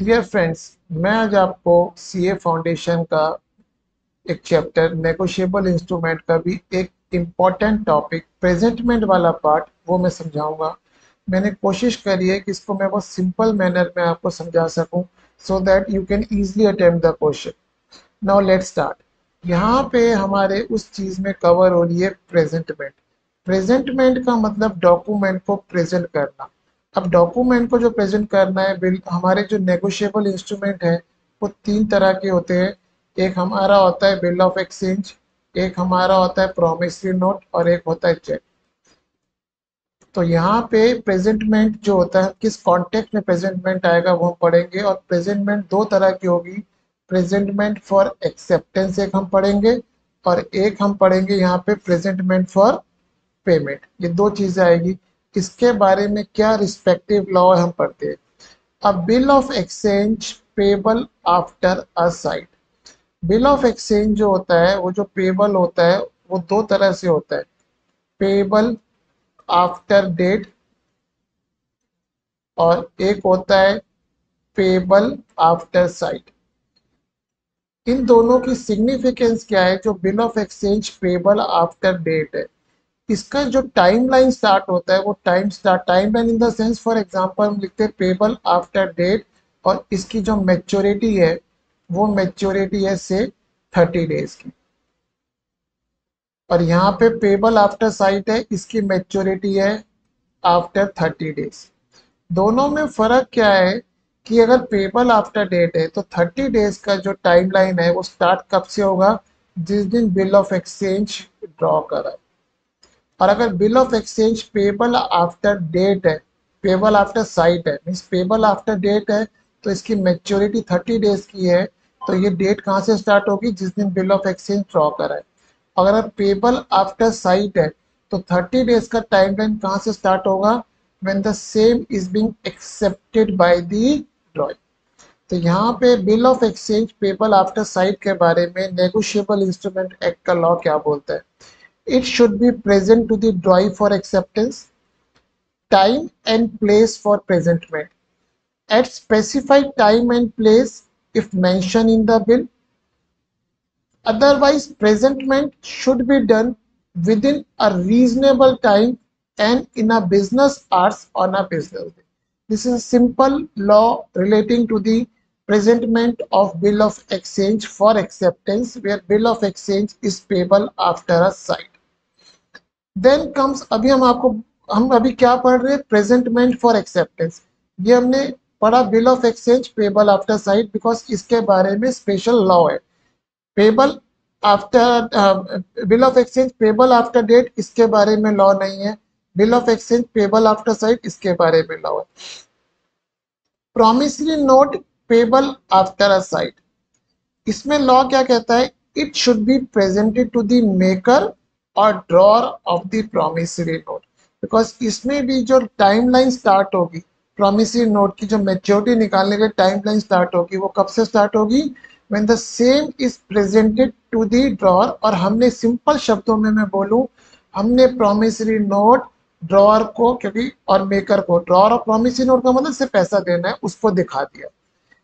Dear friends, मैं आज आपको सीए फाउंडेशन का एक चैप्टर नेगोशिएबल इंस्ट्रूमेंट का भी एक इम्पॉर्टेंट टॉपिक प्रेजेंटमेंट वाला पार्ट वो मैं समझाऊंगा। मैंने कोशिश करी है कि इसको मैं बहुत सिंपल मैनर में आपको समझा सकूं so that you can easily attempt the question. Now let's start. यहाँ पे हमारे उस चीज़ में कवर हो रही है प्रेजेंटमेंट। प्रेजेंटमेंट का मतलब डॉक्यूमेंट को प्रेजेंट करना। अब डॉक्यूमेंट को जो प्रेजेंट करना है, बिल हमारे जो नेगोशिएबल इंस्ट्रूमेंट है वो तीन तरह के होते हैं। एक हमारा होता है बिल ऑफ एक्सचेंज, एक हमारा होता है प्रॉमिसरी नोट और एक होता है चेक। तो यहाँ पे प्रेजेंटमेंट जो होता है, किस कॉन्टेक्स्ट में प्रेजेंटमेंट आएगा वो हम पढ़ेंगे। और प्रेजेंटमेंट दो तरह की होगी। प्रेजेंटमेंट फॉर एक्सेप्टेंस एक हम पढ़ेंगे और एक हम पढ़ेंगे यहाँ पे प्रेजेंटमेंट फॉर पेमेंट। ये दो चीजें आएगी। इसके बारे में क्या रिस्पेक्टिव लॉ हम पढ़ते हैं। अब bill of exchange payable after a site. Bill of exchange जो होता है वो जो पेबल होता है वो दो तरह से होता है। पेबल आफ्टर डेट और एक होता है पेबल आफ्टर साइट। इन दोनों की सिग्निफिकेंस क्या है। जो bill of exchange payable after date है, इसका जो टाइमलाइन स्टार्ट होता है वो timeline in the sense, for example हम लिखते हैं पेबल आफ्टर डेट और इसकी जो मैच्योरिटी है वो मैच्योरिटी है से 30 डेज की। और यहाँ पे पेबल आफ्टर साइट है, इसकी मैच्योरिटी है आफ्टर 30 डेज। दोनों में फर्क क्या है कि अगर पेबल आफ्टर डेट है तो 30 डेज का जो टाइमलाइन है वो स्टार्ट कब से होगा, जिस दिन बिल ऑफ एक्सचेंज ड्रॉ करा। और अगर bill of exchange payable after date है, पेबल आफ्टर साइट है, मीन्स पेबल आफ्टर डेट है, तो इसकी मैच्योरिटी 30 डेज की है। तो ये डेट कहाँ से स्टार्ट होगी, जिस दिन बिल ऑफ एक्सचेंज ड्रॉ करा है। अगर पेबल आफ्टर साइट है तो 30 डेज का टाइमलाइन कहाँ से स्टार्ट होगा, when the same is being accepted by the drawing. तो यहाँ पे bill of exchange payable after site के बारे में नेगोशिएबल इंस्ट्रूमेंट एक्ट का लॉ क्या बोलता है। It should be present to the drawee for acceptance. Time and place for presentment. At specified time and place if mentioned in the bill. Otherwise, presentment should be done within a reasonable time and in a business hours on a business day. This is a simple law relating to the presentment of bill of exchange for acceptance, where bill of exchange is payable after a sight. Then comes, हम अभी क्या पढ़ रहे हैं, presentment for acceptance. ये हमने पढ़ा bill of exchange payable after sight, because इसके बारे में स्पेशल लॉ है। Payable after bill of exchange payable after date, इसके बारे में लॉ नहीं है। Bill of exchange payable after sight, इसके बारे में लॉ है। Promissory note payable after a sight, इसमें लॉ क्या कहता है, it should be presented to the maker और drawer of the promissory note. Because इसमें भी जो टाइमलाइन स्टार्ट होगी, प्रॉमिसरी नोट की जो मैच्योरिटी निकालने की टाइमलाइन स्टार्ट होगी, वो कब से स्टार्ट होगी, when the same is presented to the drawer. और हमने सिंपल शब्दों में मैं बोलूं, हमने प्रॉमिसरी नोट ड्रॉर को, क्योंकि और मेकर को, ड्रॉर और प्रॉमिसरी नोट का मतलब से पैसा देना है, उसको दिखा दिया।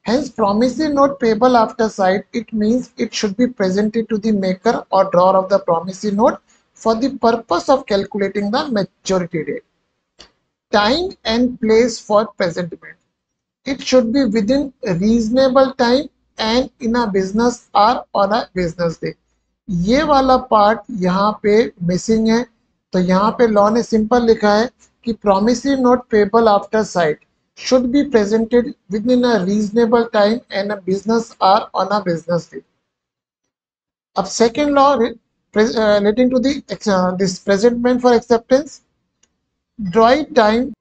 Hence, promissory note payable after sight, it means it should be presented to the maker or drawer of the promissory note for the purpose of calculating the maturity date. Time and place for presentment. It should be within a reasonable time and in a business hour on a business day. ये वाला part यहाँ पे missing है। तो यहाँ पे law ने simple लिखा है कि promissory note payable after sight should be presented within a reasonable time and a business hour on a business day. अब second law relating to the this presentment for acceptance, drawing time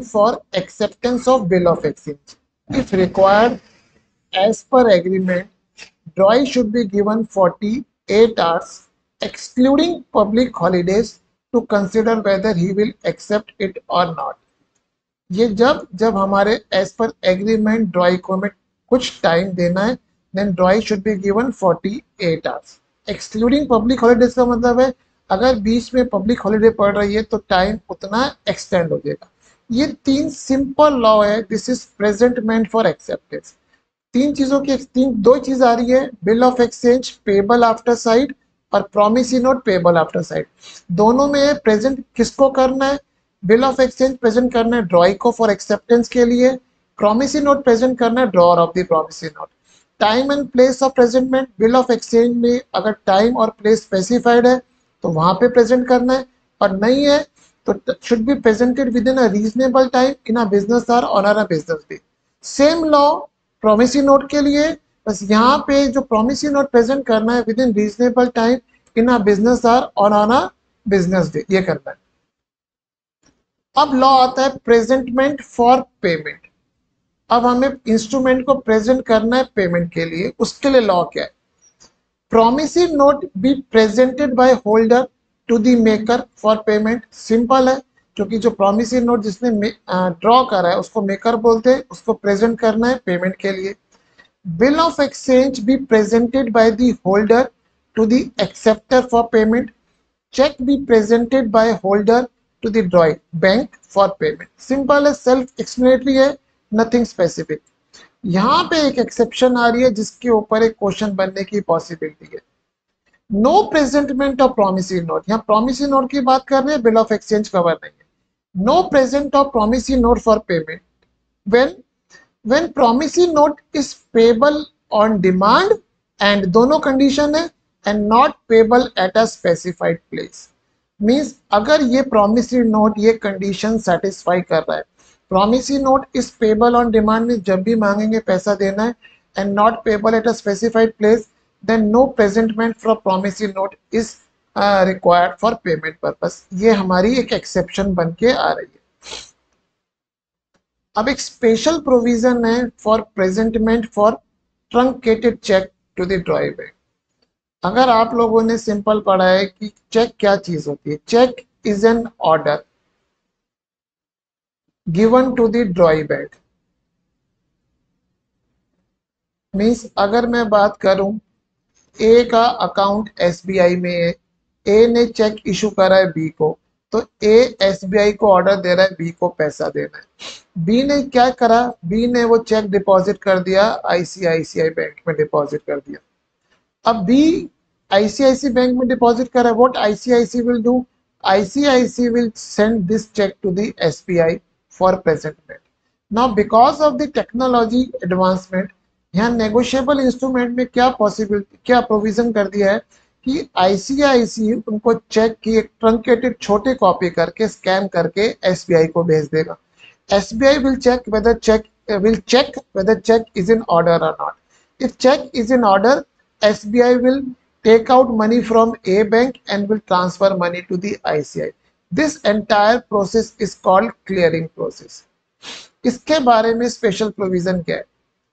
for acceptance of bill of exchange. If required as per agreement, drawing should be given 48 hours, excluding public holidays, to consider whether he will accept it or not. ये जब जब हमारे as per agreement ड्रॉई को हमें कुछ time देना है, then drawee should be given 48 hours, excluding public holidays. का मतलब है अगर बीच में पब्लिक हॉलीडे पड़ रही है तो टाइम उतना एक्सटेंड हो जाएगा। ये तीन सिंपल लॉ है, this is presentment for acceptance. तीन चीजों की दो चीज आ रही है, bill of exchange payable after sight और promissory note payable after sight. दोनों में प्रेजेंट किसको करना है, बिल ऑफ एक्सचेंज प्रेजेंट करना है ड्रॉई को फॉर एक्सेप्टेंस के लिए, प्रोमिसरी नोट प्रेजेंट करना है drawer of the promissory note. Time and place of presentment, bill of exchange में अगर टाइम और प्लेस स्पेसिफाइड है तो वहां पे प्रेजेंट करना है, और नहीं है तो should be presented within a reasonable time in a business hour on a business day. Same law promissory note के लिए, बस यहाँ पे जो प्रोमिसरी नोट प्रेजेंट करना है within reasonable time in a business hour और on a business day, ये करना है। अब लॉ आता है प्रेजेंटमेंट फॉर पेमेंट। अब हमें इंस्ट्रूमेंट को प्रेजेंट करना है पेमेंट के लिए, उसके लिए लॉ क्या है, promissory note be presented by holder to the maker for payment। Simple है, क्योंकि जो promissory note जिसने ड्रॉ करा है उसको मेकर बोलते हैं, उसको प्रेजेंट करना है पेमेंट के लिए। Bill of exchange be presented by the holder to the acceptor for payment. Cheque be presented by holder to the drawee bank for payment. Simple है, सेल्फ एक्सप्लेनेटरी है, नथिंग स्पेसिफिक। यहाँ पे एक exception आ रही है जिसके ऊपर एक क्वेश्चन बनने की पॉसिबिलिटी है। No presentment of promissory note, यहाँ प्रोमिसरी नोट की बात कर रहे हैं, बिल ऑफ एक्सचेंज कवर नहीं है। No present of promissory note for payment when when promissory note is payable on demand, and दोनों कंडीशन है, and not payable at a specified place. Means अगर ये प्रोमिसरी नोट ये condition satisfy कर रहा है, promissory note is payable on demand में जब भी मांगेंगे पैसा देना है, and not payable at a specified place, then no presentment for promissory note is required for payment purpose. ये हमारी एक एक्सेप्शन बन के आ रही है। अब एक स्पेशल प्रोविजन है for presentment for truncated cheque to the drawee bank. अगर आप लोगों ने सिंपल पढ़ा है कि चेक क्या चीज होती है, cheque is an order given to the drawee bank. Means अगर मैं बात करूं, ए का अकाउंट एसबीआई में है, ए ने चेक इशू करा है बी को, तो ए एसबीआई को ऑर्डर दे रहा है बी को पैसा देना है। बी ने क्या करा, बी ने वो चेक डिपॉजिट कर दिया आईसीआईसीआई बैंक में डिपॉजिट कर दिया। अब बी आईसीआईसी बैंक में डिपॉजिट करा, what ICIC will do, ICIC will send this cheque to the SBI for presentment. Now because of the technology advancement, यहाँ नेगोशिएबल इंस्ट्रूमेंट में क्या पॉसिबिलिटी, क्या प्रोविजन कर दिया है कि आईसीआईसी उनको चेक की एक ट्रंकेटेड छोटे कॉपी करके स्कैन करके एसबीआई को भेज देगा। SBI will check whether check is in order or not. If check is in order, SBI will take out money from A bank and will transfer money to the ICI. This entire process is called clearing process. इसके बारे में special provision क्या है,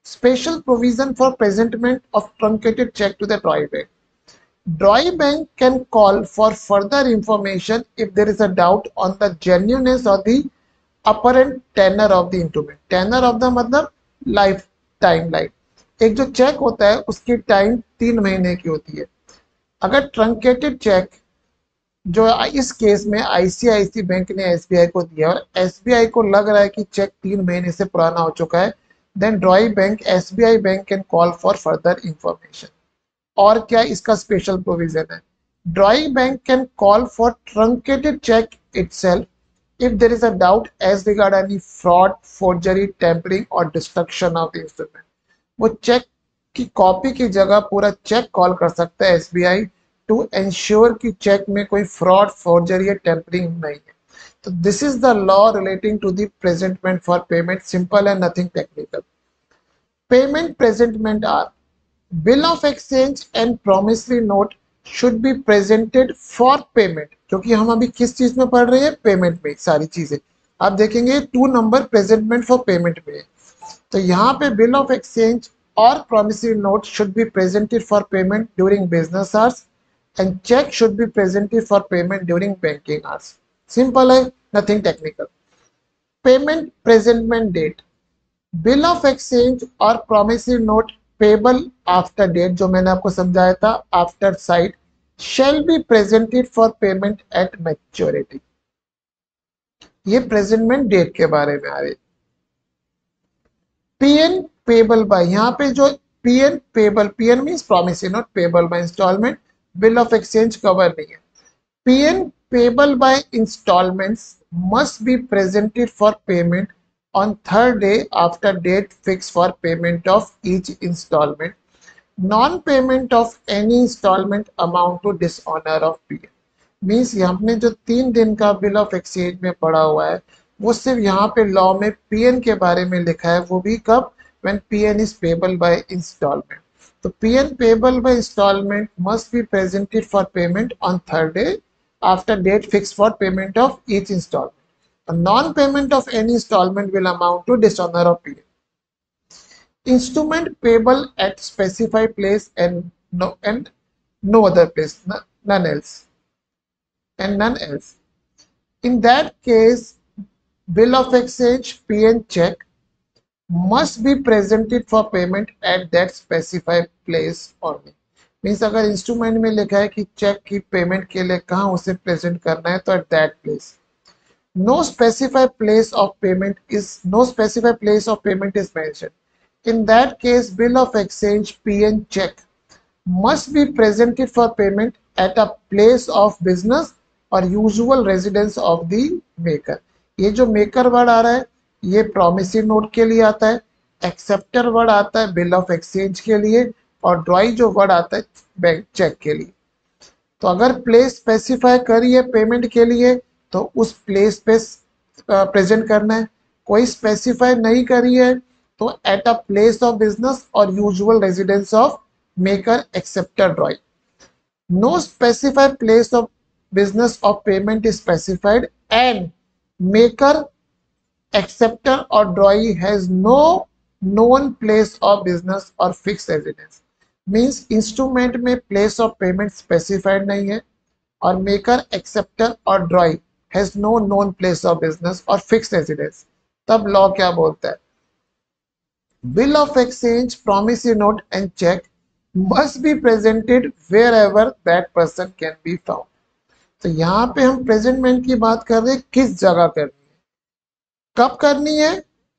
special provision for presentment of truncated cheque to the drawee bank. Drawing bank can call for further information if there is a doubt on the genuineness or the apparent tenor of the instrument। tenor of the मतलब life time life. एक जो check होता है उसकी time 3 महीने की होती है। अगर ट्रंकेटेड चेक जो इस केस में आईसीआईसी बैंक ने एसबीआई को दिया और एसबीआई को लग रहा है कि चेक 3 महीने से पुराना हो चुका है, then drawee bank SBI bank can call for further information. और क्या इसका स्पेशल प्रोविजन है, drawee bank can call for truncated cheque itself if there is a doubt as regard any fraud, forgery, tampering or destruction of the instrument। वो cheque की copy की जगह पूरा cheque call कर सकता है एसबीआई टू एंश्योर कि cheque में कोई फ्रॉड, फोर्जरी या टेम्परिंग नहीं है। तो this is the law relating to the presentment for payment, simple है, nothing technical. Payment presentment are bill of exchange and promissory note should be presented for payment, क्योंकि हम अभी किस चीज में पढ़ रहे हैं, पेमेंट में सारी चीजें। आप देखेंगे 2 नंबर प्रेजेंटमेंट फॉर पेमेंट में, तो यहाँ पे बिल ऑफ एक्सचेंज और promissory note should be presented for payment during business hours, and cheque should be presented for payment during banking hours. Simple है, nothing technical. Payment presentment date, bill of exchange और promissory note payable after date, जो मैंने आपको समझाया था after sight, shall be presented for payment at maturity। ये presentment date के बारे में आ रही। पीएन पेबल बाय, यहाँ पे जो PN payable, PN means promissory note, payable by instalment, bill of exchange cover नहीं है। PN payable by instalments must be presented for payment on third day after date fixed for payment of each installment. Non-payment of any installment amount to dishonor of PN. Means हमने जो 3 दिन का bill of exchange में पढ़ा हुआ है वो सिर्फ यहाँ पे लॉ में पीएन के बारे में लिखा है, वो भी कब, when PN is payable by instalment. तो PN payable by instalment must be presented for payment on third day after date fix for payment of each instalment. A non-payment of any installment will amount to dishonor of PN. Instrument payable at specified place and no other place, none else, and none else. In that case, bill of exchange PN check must be presented for payment at that specified place only. Means अगर instrument में लिखा है कि check की payment के लिए कहाँ उसे प्रेजेंट करना है तो at that place. No specified place of payment is mentioned. In that case, bill of exchange PN check must be presented for payment at a place of business or usual residence of the maker. ये जो maker word आ रहा है ये promissory note के लिए आता है, acceptor word आता है बिल ऑफ एक्सचेंज के लिए, और ड्रॉई जो वर्ड आता है बैंक चेक के लिए। तो अगर प्लेस स्पेसिफाई करी है पेमेंट के लिए तो उस प्लेस पे प्रेजेंट करना है, कोई स्पेसिफाई नहीं करी है तो at a place of business और usual residence of maker acceptor drawee. No specified place of business of payment is specified and maker acceptor और drawee has no known place of business और fix residence. Means instrument में place of payment specified नहीं है और maker acceptor और drawee has no known place of business or fixed residence, तब law क्या बोलता है, bill of exchange, promissory note and check must be presented wherever that person can be found. तो यहाँ पे हम प्रेजेंटमेंट की बात कर रहे हैं, किस जगह करनी है, कब करनी है,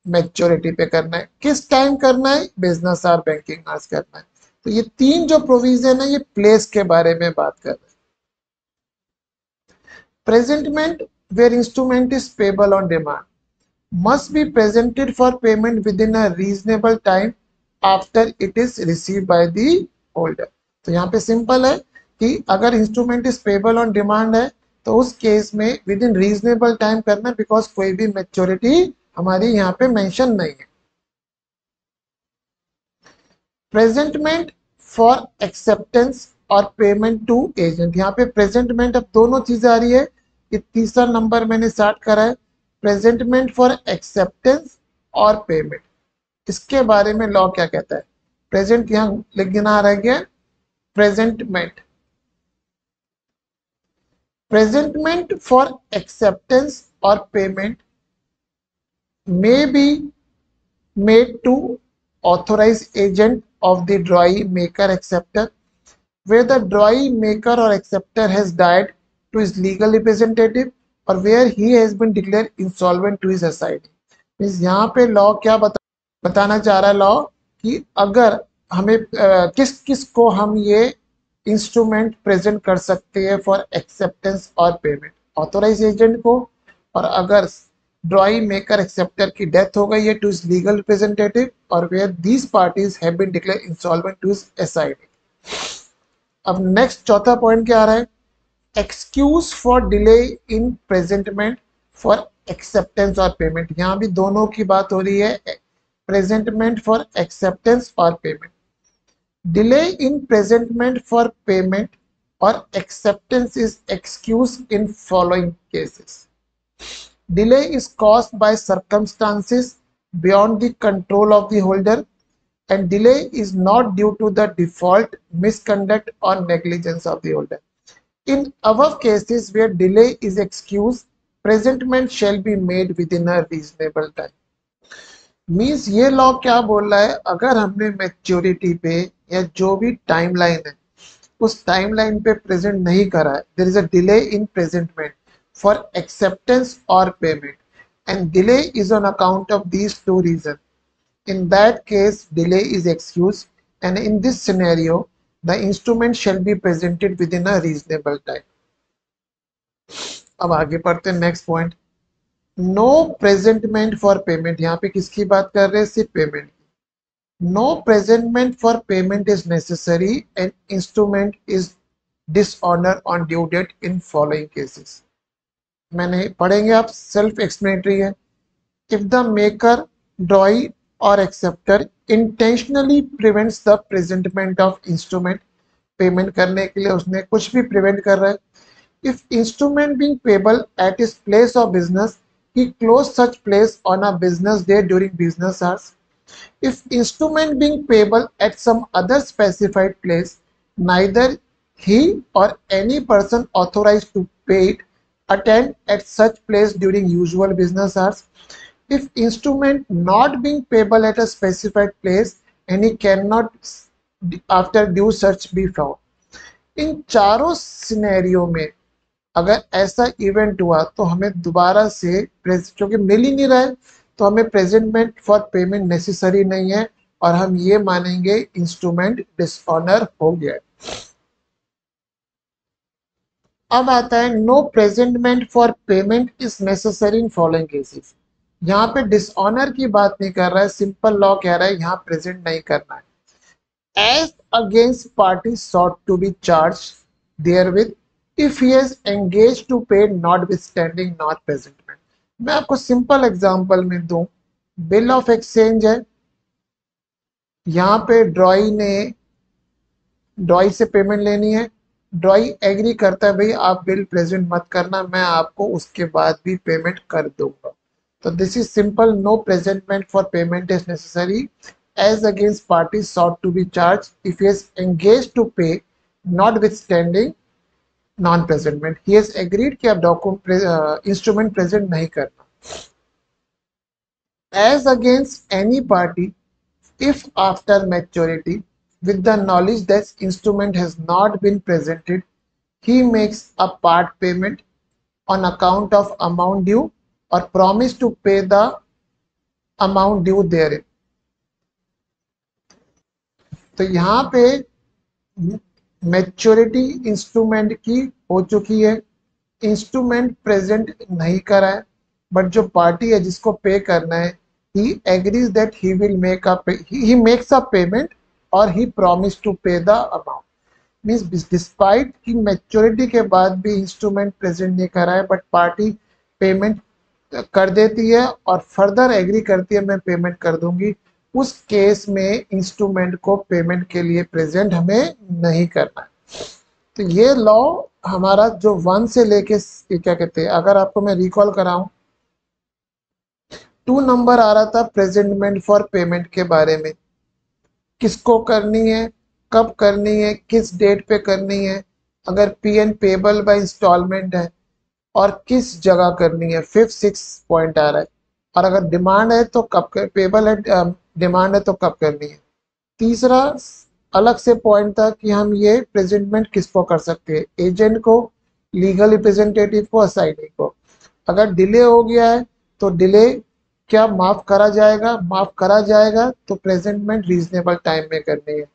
मैच्योरिटी पे करना है, किस टाइम करना है, बिजनेस आवर बैंकिंग आवर्स करना है। तो ये 3 जो प्रोविजन है ये प्लेस के बारे में बात कर रहे हैं। Presentment where instrument is payable on demand must be presented for payment within a reasonable time after it is received by the holder. तो यहाँ पे सिंपल है कि अगर instrument is payable on demand है तो उस केस में विद इन रीजनेबल टाइम करना, बिकॉज कोई भी मैच्योरिटी हमारी यहाँ पे मेंशन नहीं है। प्रेजेंटमेंट फॉर एक्सेप्टेंस और पेमेंट टू एजेंट, यहाँ पे प्रेजेंटमेंट अब दोनों चीजें आ रही है, ये तीसरा नंबर मैंने स्टार्ट करा है, प्रेजेंटमेंट फॉर एक्सेप्टेंस और पेमेंट। इसके बारे में लॉ क्या कहता है, प्रेजेंट यहाँ लिखना रह गया, प्रेजेंटमेंट फॉर एक्सेप्टेंस और payment may be made to authorized agent of the drawee maker acceptor where the drawee maker or acceptor has died to his legal representative or where he has been declared insolvent to his assignee। Means यहाँ पे law क्या बताना चाह रहा है law कि अगर हमें किस किस को हम ये इंस्ट्रूमेंट प्रेजेंट कर सकते हैं फॉर एक्सेप्टेंस और पेमेंट, ऑथोराइज एजेंट को, और अगर ड्रॉई मेकर एक्सेप्टर की डेथ हो गई है टू हिज लीगल रिप्रेजेंटेटिव और where these parties have been declared insolvent to his SID. अब नेक्स्ट चौथा पॉइंट क्या आ रहा है, excuse for delay in presentment for acceptance और पेमेंट। यहाँ भी दोनों की बात हो रही है, प्रेजेंटमेंट फॉर एक्सेप्टेंस और payment. Delay in presentment for payment और acceptance is excuse in following cases. Delay is caused by circumstances beyond the control of the holder and delay is not due to the default, misconduct or negligence of the holder. In above cases where delay is excused, presentment shall be made within a reasonable time. Means ये law क्या बोल रहा है, अगर हमने maturity पे या जो भी टाइमलाइन है उस टाइमलाइन पे प्रेजेंट नहीं करा है, there is a delay in presentment, for acceptance or payment, and delay is on account of these two reasons. In that case, delay is excused, and in this scenario, the instrument shall be presented within a reasonable time. अब आगे पढ़ते हैं next point, no presentment for payment. यहाँ पे किसकी बात कर रहे हैं? सिर्फ पेमेंट की। No presentment for payment is necessary and instrument is dishonour on due date in following cases. मैंने पढ़ेंगे, आप सेल्फ एक्सप्लेनेटरी है। If the maker, drawee or acceptor intentionally prevents the presentment of instrument, payment करने के लिए उसने कुछ भी प्रिवेंट कर रहा है। If instrument being payable at his place of business, he closed such place on a business day during business hours. If instrument being payable at some other specified place, neither he or any person authorized to pay it attend at such place during usual business hours. If instrument not being payable at a specified place, and he cannot after due search be found. इन चारों scenario में अगर ऐसा event हुआ तो हमें दोबारा से, क्योंकि मिल ही नहीं रहा है, तो हमें प्रेजेंटमेंट फॉर पेमेंट नेसेसरी नहीं है और हम ये मानेंगे इंस्ट्रूमेंट डिसऑनर हो गया। अब आता है no presentment for payment is necessary in following cases. यहाँ पे डिसऑनर की बात नहीं कर रहा है, सिंपल लॉ कह रहा है यहाँ प्रेजेंट नहीं करना है। As against party sought to be charge therewith if he has engage to pay notwithstanding not presentment. मैं आपको सिंपल एग्जांपल में दूं, बिल ऑफ एक्सचेंज है, यहाँ पे ड्रॉई से पेमेंट लेनी है, ड्रॉई एग्री करता है भाई आप बिल प्रेजेंट मत करना, मैं आपको उसके बाद भी पेमेंट कर दूंगा। So this is simple, no presentment for payment is necessary as against parties sought to be charged if he is engaged to pay notwithstanding non-presentment. He has agreed कि आप document instrument present नहीं करना। As against any party if after maturity with the knowledge that instrument has not been presented, he makes a part payment on account of amount due or promise to pay the amount due therein। तो यहाँ पे maturity instrument की हो चुकी है, instrument present नहीं करा है, बट जो पार्टी है जिसको पे करना है, he agrees that he will make a he makes a payment or he promise to pay the amount। Means despite की मैच्योरिटी के बाद भी इंस्ट्रूमेंट प्रेजेंट नहीं करा है, बट पार्टी पेमेंट कर देती है और फर्दर एग्री करती है मैं पेमेंट कर दूंगी, उस केस में इंस्ट्रूमेंट को पेमेंट के लिए प्रेजेंट हमें नहीं करना है। तो ये लॉ हमारा जो 1 से लेके क्या कहते हैं, अगर आपको मैं रिकॉल कराऊं, 2 नंबर आ रहा था प्रेजेंटमेंट फॉर पेमेंट के बारे में, किसको करनी है, कब करनी है, किस डेट पे करनी है, अगर P N payable by instalment है और किस जगह करनी है, 5th 6th पॉइंट आ रहा है, और अगर डिमांड है तो कब कर, पेबल है डिमांड है तो कब करनी है। तीसरा अलग से पॉइंट था कि हम ये प्रेजेंटमेंट किसको कर सकते हैं, एजेंट को, लीगल रिप्रेजेंटेटिव को, असाइनी को। अगर डिले हो गया है तो डिले क्या माफ करा जाएगा, माफ करा जाएगा, तो प्रेजेंटमेंट रीजनेबल टाइम में करनी है।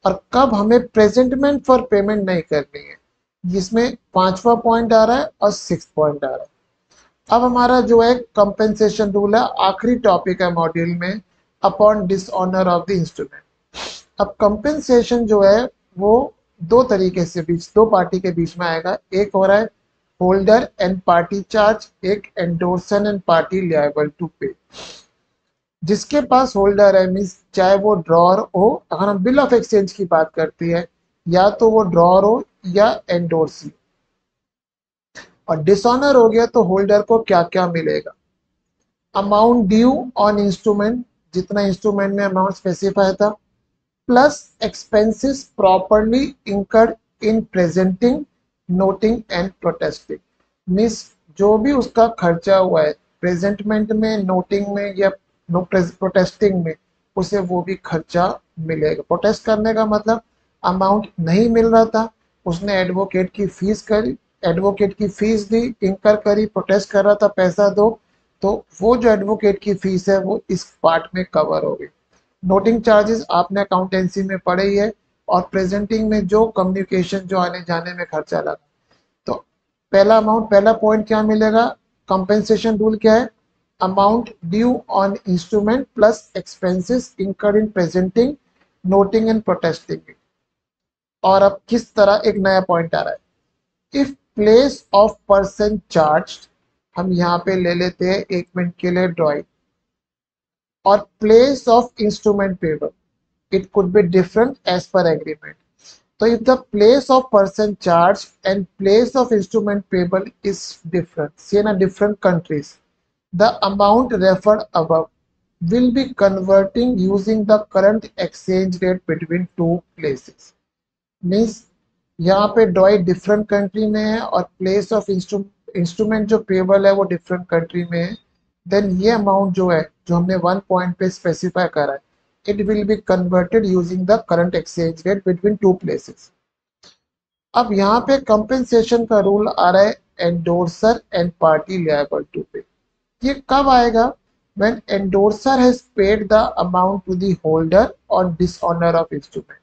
और कब हमें प्रेजेंटमेंट फॉर पेमेंट नहीं करनी है, जिसमें 5वां पॉइंट आ रहा है और 6th पॉइंट आ रहा है। अब हमारा जो है कंपेंसेशन रूल है, आखिरी टॉपिक है मॉड्यूल में, upon dishonour of the instrument. अब कंपेंसेशन जो है वो दो तरीके से दो पार्टी के बीच में आएगा, एक हो रहा है होल्डर एंड पार्टी चार्ज, एक एंडोर्सन एंड पार्टी लायबल टू पे। जिसके पास होल्डर है, मीन्स चाहे वो ड्रॉर हो, अगर हम बिल ऑफ एक्सचेंज की बात करते हैं, या तो वो ड्रॉर हो या एंडोर्सी, और डिसऑनर हो गया तो होल्डर को क्या क्या मिलेगा, अमाउंट ड्यू ऑन इंस्ट्रूमेंट, जितना इंस्ट्रूमेंट में अमाउंट स्पेसिफाई था, plus expenses properly incurred in presenting, noting and protesting. Means जो भी उसका खर्चा हुआ है प्रेजेंटमेंट में, नोटिंग में या प्रोटेस्टिंग में, उसे वो भी खर्चा मिलेगा। प्रोटेस्ट करने का मतलब अमाउंट नहीं मिल रहा था, उसने एडवोकेट की फीस करी, एडवोकेट की फीस दी, इंकर करी, प्रोटेस्ट कर रहा था पैसा दो, तो वो जो एडवोकेट की फीस है वो इस पार्ट में कवर हो गई। नोटिंग चार्जेस आपने अकाउंटेंसी में पढ़े ही है, और प्रेजेंटिंग में जो कम्युनिकेशन जो आने जाने में खर्चा लगा। तो पहला अमाउंट, पहला पॉइंट क्या मिलेगा, कंपेंसेशन रूल क्या है, amount due on instrument plus expenses incurred in presenting, noting and protesting. और अब किस तरह एक नया पॉइंट आ रहा है, if place of person charge, हम यहाँ पे ले लेते हैं 1 मिनट के लिए ड्राइंग, और place of instrument payable, it could be different as per agreement. So if the place of person charge and place of instrument payable is different, say in a different countries, the amount referred above will be converting using the current exchange rate between two places. Means यहाँ पे डॉई different country में है और place of instrument जो payable है वो different country में है, देन ये अमाउंट जो है जो हमने 1 पॉइंट पे स्पेसिफाई करा है, it will be converted using the current exchange rate between two places. अब यहाँ पे कंपेंसेशन का रूल आ रहा है, endorser and party liable to pay. ये कब आएगा, when endorser has paid the amount to the holder on dishonour of instrument.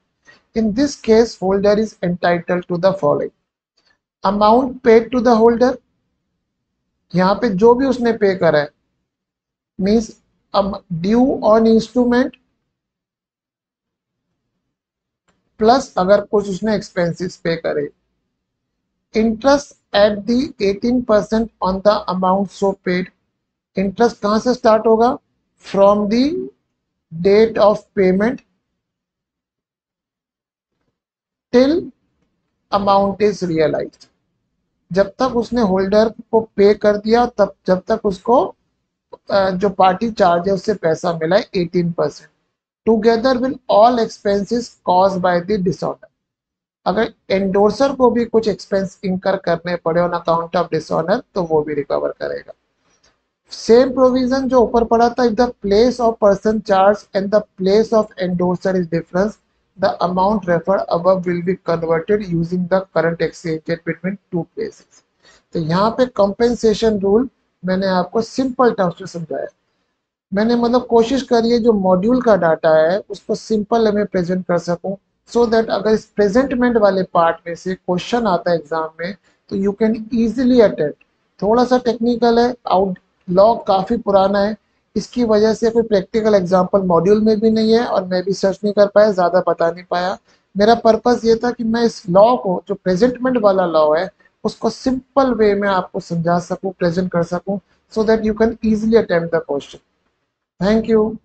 In this case, holder is entitled to the following: amount paid to the holder, यहाँ पे जो भी उसने pay करा है, means due on instrument plus अगर कुछ उसने एक्सपेंसेस पे करे, interest at the 18% on the amount so paid. Interest कहाँ से स्टार्ट होगा, from the date of payment till amount is realised. जब तक उसने होल्डर को पे कर दिया तब जब तक उसको जो पार्टी चार्ज है उससे पैसा मिला है 18%, together will all expenses cause by the dishonour. अगर एंडोर्सर को भी कुछ एक्सपेंस इंकर करने पड़े ऑन अकाउंट ऑफ डिसऑनर तो वो भी रिकवर करेगा। सेम प्रोविजन जो ऊपर पड़ा था, if the place of person charge and the place of endorser is difference, the amount referred above will be converted using the current exchange rate between two places। तो यहाँ पे compensation rule मैंने आपको simple terms में समझाया। मैंने मतलब कोशिश करी है जो मॉड्यूल का डाटा है उसको सिंपल में प्रेजेंट कर सकूं, सो दैट अगर इस प्रेजेंटमेंट वाले पार्ट में से क्वेश्चन आता है एग्जाम में तो यू कैन इजीली अटेम्प्ट। थोड़ा सा टेक्निकल है, आउट लॉ काफ़ी पुराना है, इसकी वजह से कोई प्रैक्टिकल एग्जाम्पल मॉड्यूल में भी नहीं है और मैं भी सर्च नहीं कर पाया, ज़्यादा बता नहीं पाया। मेरा पर्पस ये था कि मैं इस लॉ को, जो प्रेजेंटमेंट वाला लॉ है, उसको सिंपल वे में आपको समझा सकूं, प्रेजेंट कर सकूं, so that you can easily attempt the question. Thank you.